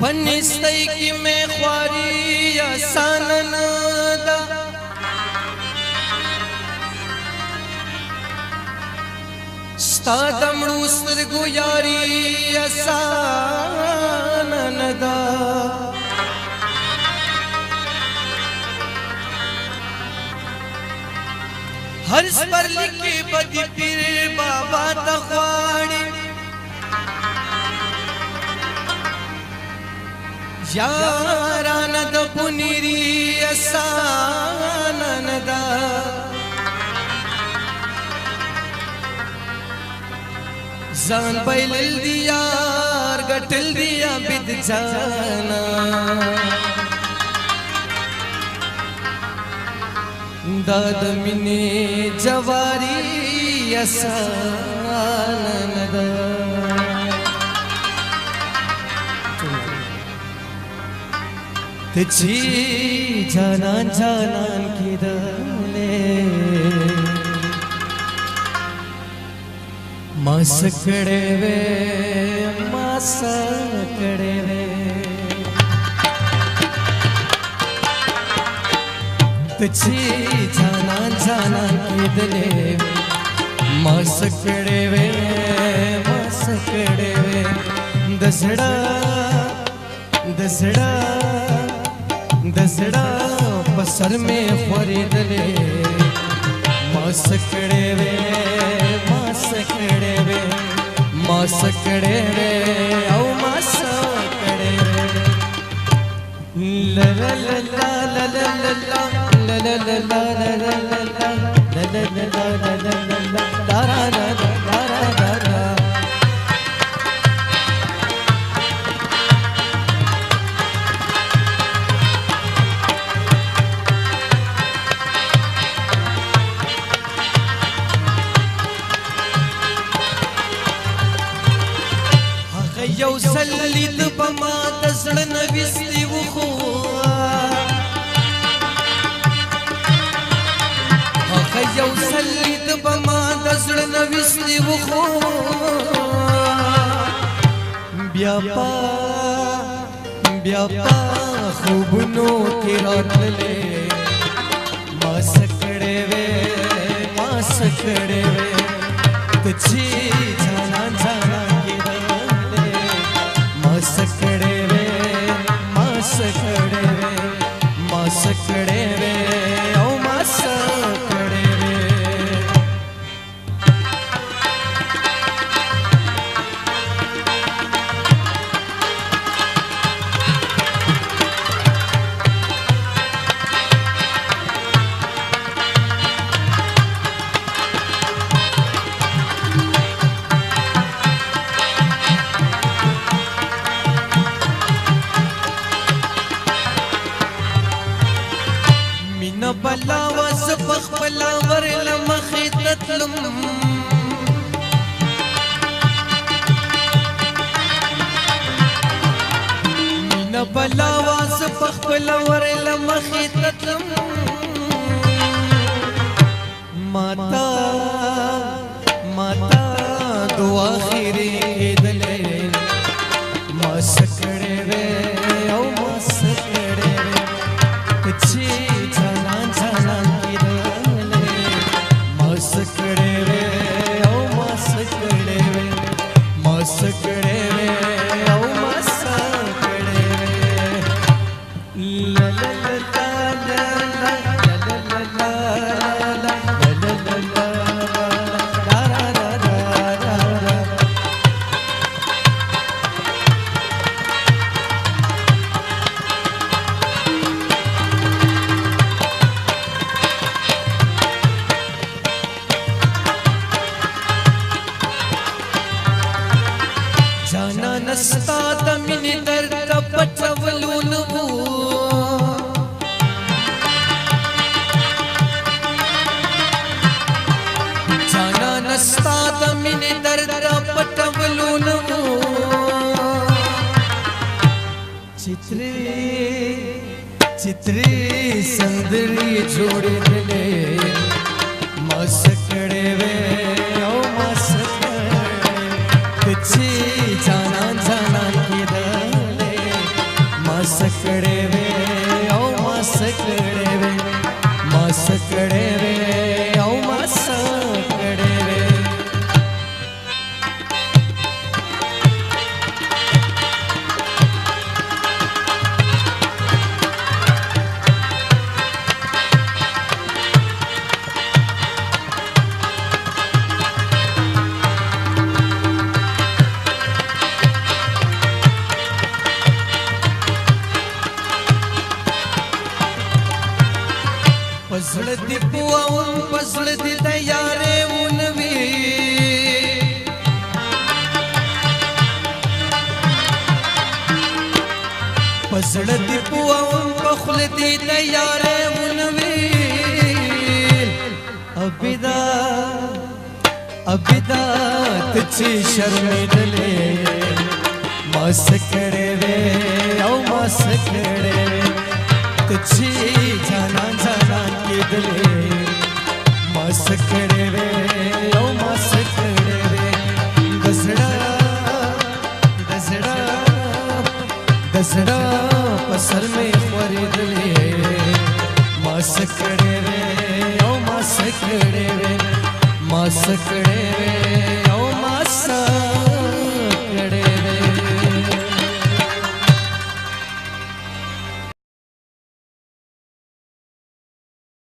फनिस्तई की मैं ख्वारी आसान दा स्तादमड़ू स्तरगु यारी आसान दा हर पर लिखे बदी पीर बाबा तख्वाड़ी यारानद पुनीरी असानदा जान बैल दियार गटल दिया बिद जाना दाद मिने जवारी असानदा तुझी जानान जानान की दले मासकड़े वे मासकड़े वे तुझी जानान जानान की दले मासकड़े वे दसड़ा दसड़ा दसड़ा पसर में खरीद ले मासकड़े वे औ मासकड़े वे ला ला ला ला ला ला ला ला ला ला ला यौ सल्लिद बमा दसड़ नविस्ती वखुआ यौ सल्लिद बमा दसड़ नविस्ती वखुआ ब्यापा ब्यापा खूब नो के रातले मासकड़े वे तुझी जाना जाना मासकड़े वे औ मासकड़े वे बला वस बखला वरल मखितलम मिन बला वस बखला वरल मखितलम माता माता दुआ खिरे दले मासकड़े वे औ मासकड़े वे तुझी मासकड़े वे औ मासकड़े ला ला ला ला जाना नस्ता दमिनी दर्द पचवलून जाना नस्ता दमिनी दर्द पचवलून चित्रे चित्रे संदरी जोड़े दिले मासकड़े वे औ मासकड़े तुझी जाना जाना की दले سکړې وې او ما سکړې وې ما سکړې وې او ما سکړې وې پزړه دی پوون پزړه دی د یارې ونوي پزړه دی پوون پخله دی د یارې ونوي ابدا ابدا تچې شرمېدلې ما سکړې وې او ما سکړې تچې جانان جانان کېدلې ما سکړې وې او ما سکړې وې د زړه په سر مې خورېدلې ما سکړې وې او ما سکړې وې ما سکړې وې